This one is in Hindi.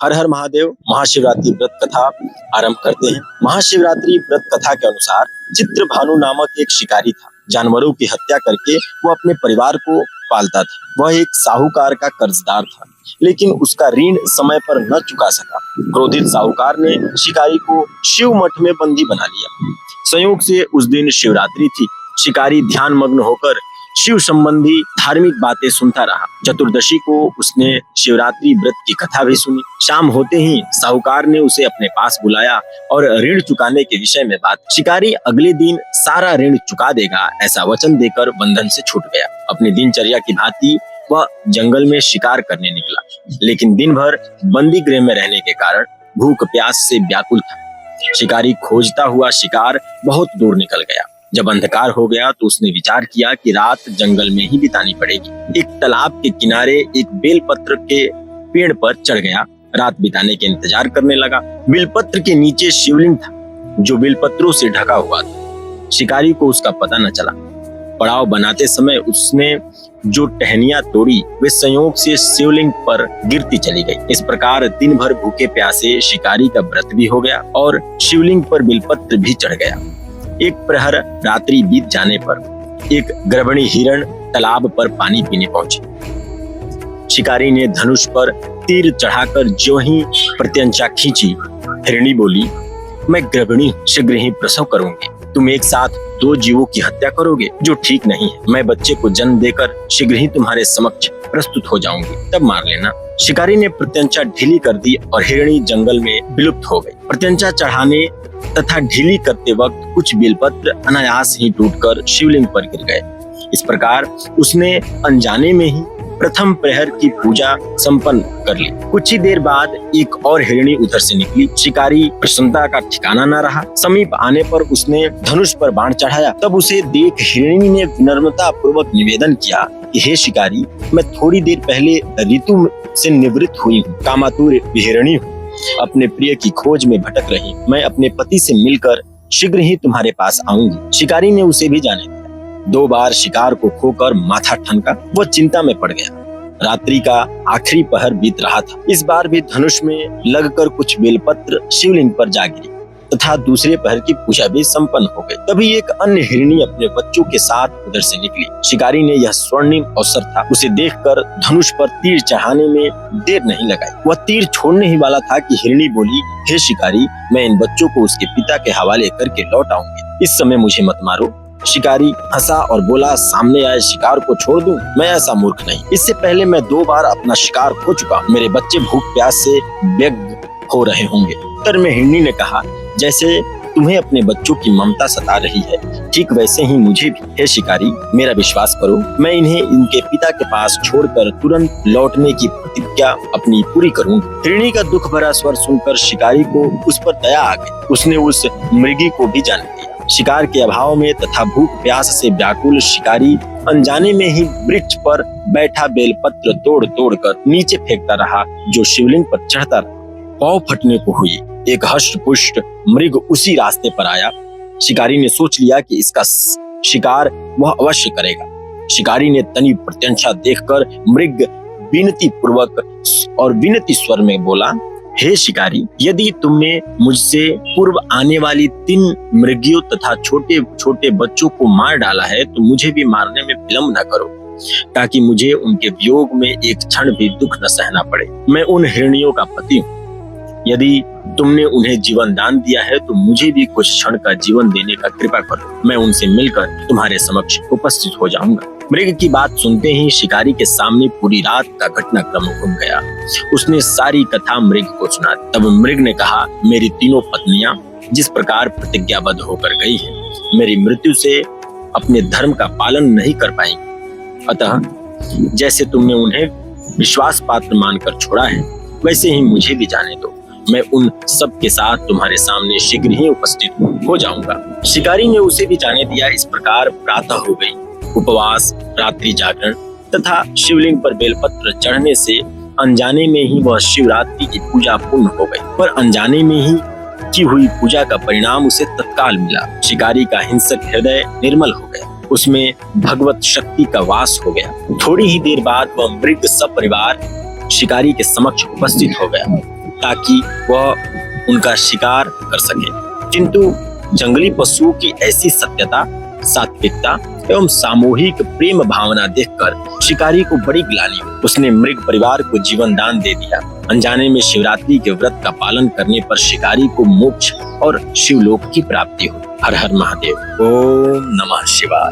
हर हर महादेव। महाशिवरात्रि व्रत कथा आरंभ करते हैं। महाशिवरात्रि व्रत कथा के अनुसार चित्रभानु नामक एक शिकारी था। जानवरों की हत्या करके वो अपने परिवार को पालता था। वह एक साहूकार का कर्जदार था, लेकिन उसका ऋण समय पर न चुका सका। क्रोधित साहूकार ने शिकारी को शिव मठ में बंदी बना लिया। संयोग से उस दिन शिवरात्रि थी। शिकारी ध्यान मग्न होकर शिव संबंधी धार्मिक बातें सुनता रहा। चतुर्दशी को उसने शिवरात्रि व्रत की कथा भी सुनी। शाम होते ही साहूकार ने उसे अपने पास बुलाया और ऋण चुकाने के विषय में बात। शिकारी अगले दिन सारा ऋण चुका देगा ऐसा वचन देकर बंधन से छूट गया। अपनी दिनचर्या की भांति वह जंगल में शिकार करने निकला, लेकिन दिन भर बंदी गृह में रहने के कारण भूख प्यास से व्याकुल था। शिकारी खोजता हुआ शिकार बहुत दूर निकल गया। जब अंधकार हो गया तो उसने विचार किया कि रात जंगल में ही बितानी पड़ेगी। एक तालाब के किनारे एक बेलपत्र के पेड़ पर चढ़ गया। रात बिताने के इंतजार करने लगा। बेलपत्र के नीचे शिवलिंग था, जो बेलपत्रों से ढका हुआ था। शिकारी को उसका पता न चला। पड़ाव बनाते समय उसने जो टहनियां तोड़ी वे संयोग से शिवलिंग पर गिरती चली गई। इस प्रकार दिन भर भूखे प्यासे शिकारी का व्रत भी हो गया और शिवलिंग पर बेलपत्र भी चढ़ गया। एक प्रहर रात्रि बीत जाने पर एक गर्भिणी हिरण तालाब पर पानी पीने पहुंची। शिकारी ने धनुष पर तीर चढ़ाकर ज्यों ही प्रत्यंचा खींची, हिरणी बोली, मैं गर्भिणी हूं, शीघ्र ही प्रसव करूंगी। तुम एक साथ दो जीवों की हत्या करोगे, जो ठीक नहीं है। मैं बच्चे को जन्म देकर शीघ्र ही तुम्हारे समक्ष प्रस्तुत हो जाऊंगी, तब मार लेना। शिकारी ने प्रत्यंचा ढीली कर दी और हिरणी जंगल में विलुप्त हो गई। प्रत्यंचा चढ़ाने तथा ढीली करते वक्त कुछ बेलपत्र अनायास ही टूटकर शिवलिंग पर गिर गए। इस प्रकार उसने अनजाने में ही प्रथम प्रहर की पूजा संपन्न कर ली। कुछ ही देर बाद एक और हिरणी उधर से निकली। शिकारी प्रसन्नता का ठिकाना न रहा। समीप आने पर उसने धनुष पर बाण चढ़ाया। तब उसे देख हिरणी ने विनम्रता पूर्वक निवेदन किया कि हे शिकारी, मैं थोड़ी देर पहले ऋतु से निवृत्त हुई हूँ, कामातुर हिरणी हूँ, अपने प्रिय की खोज में भटक रही। मैं अपने पति से मिलकर शीघ्र ही तुम्हारे पास आऊंगी। शिकारी ने उसे भी जाने दिया। 2 बार शिकार को खोकर माथा ठनका। वो चिंता में पड़ गया। रात्रि का आखिरी पहर बीत रहा था। इस बार भी धनुष में लगकर कुछ बेलपत्र शिवलिंग पर जा गिरी तथा दूसरे पहर की पूजा भी संपन्न हो गई। तभी एक अन्य हिरणी अपने बच्चों के साथ उधर से निकली। शिकारी ने यह स्वर्णिम अवसर था। उसे देखकर धनुष पर तीर चढ़ाने में देर नहीं लगाई। वह तीर छोड़ने ही वाला था कि हिरणी बोली, हे शिकारी, मैं इन बच्चों को उसके पिता के हवाले करके लौट आऊंगी। इस समय मुझे मत मारो। शिकारी हंसा और बोला, सामने आए शिकार को छोड़ दूं? मैं ऐसा मूर्ख नहीं। इससे पहले मैं 2 बार अपना शिकार खो चुका। मेरे बच्चे भूख प्यास से व्यग्र हो रहे होंगे। उत्तर में हिरणी ने कहा, जैसे तुम्हें अपने बच्चों की ममता सता रही है, ठीक वैसे ही मुझे भी। हे शिकारी, मेरा विश्वास करो, मैं इन्हें इनके पिता के पास छोड़कर तुरंत लौटने की प्रतिज्ञा अपनी पूरी करूंगी। हिरणी का दुख भरा स्वर सुनकर शिकारी को उस पर दया आ गई। उसने उस मृगी को भी जान लिया। शिकार के अभाव में तथा भूख प्यास से व्याकुल शिकारी अनजाने में ही वृक्ष पर बैठा बेलपत्र तोड़ तोड़ कर नीचे फेंकता रहा, जो शिवलिंग पर चढ़ता रहा। पांव फटने को हुई। एक हष्ट पुष्ट मृग उसी रास्ते पर आया। शिकारी ने सोच लिया कि इसका शिकार वह अवश्य करेगा। शिकारी ने तनी प्रत्यंचा देखकर मृग विनती पूर्वक और विनती स्वर में बोला, हे शिकारी, यदि तुमने मुझसे पूर्व आने वाली 3 मृगियों तथा छोटे छोटे बच्चों को मार डाला है तो मुझे भी मारने में विलंब न करो, ताकि मुझे उनके वियोग में एक क्षण भी दुख न सहना पड़े। मैं उन हिरणियों का पति हूँ। यदि तुमने उन्हें जीवन दान दिया है तो मुझे भी कुछ क्षण का जीवन देने का कृपा करो। मैं उनसे मिलकर तुम्हारे समक्ष उपस्थित हो जाऊंगा। मृग की बात सुनते ही शिकारी के सामने पूरी रात का घटनाक्रम घूम गया। उसने सारी कथा मृग को सुना। तब मृग ने कहा, मेरी 3 पत्नियां जिस प्रकार प्रतिज्ञाबद्ध होकर गई हैं, मेरी मृत्यु से अपने धर्म का पालन नहीं कर पाएंगी। अतः जैसे तुमने उन्हें विश्वास पात्र मानकर छोड़ा है, वैसे ही मुझे भी जाने दो। मैं उन सब के साथ तुम्हारे सामने शीघ्र ही उपस्थित हो जाऊंगा। शिकारी ने उसे भी जाने दिया। इस प्रकार प्रातः हो गई। उपवास, रात्रि जागरण तथा शिवलिंग पर बेलपत्र चढ़ने से अनजाने में ही वह शिवरात्रि की पूजा पूर्ण हो गई। पर अनजाने में ही की हुई पूजा का परिणाम उसे तत्काल मिला। शिकारी का हिंसक हृदय निर्मल हो गया। उसमें भगवत शक्ति का वास हो गया। थोड़ी ही देर बाद वह मृग सपरिवार शिकारी के समक्ष उपस्थित हो गया। ताकि वह उनका शिकार कर सके। किंतु जंगली पशुओं की ऐसी सत्यता, सात्विकता एवं सामूहिक प्रेम भावना देखकर शिकारी को बड़ी ग्लानि हुई। उसने मृग परिवार को जीवन दान दे दिया। अनजाने में शिवरात्रि के व्रत का पालन करने पर शिकारी को मोक्ष और शिवलोक की प्राप्ति हुई। हर हर महादेव। ओम नमः शिवाय।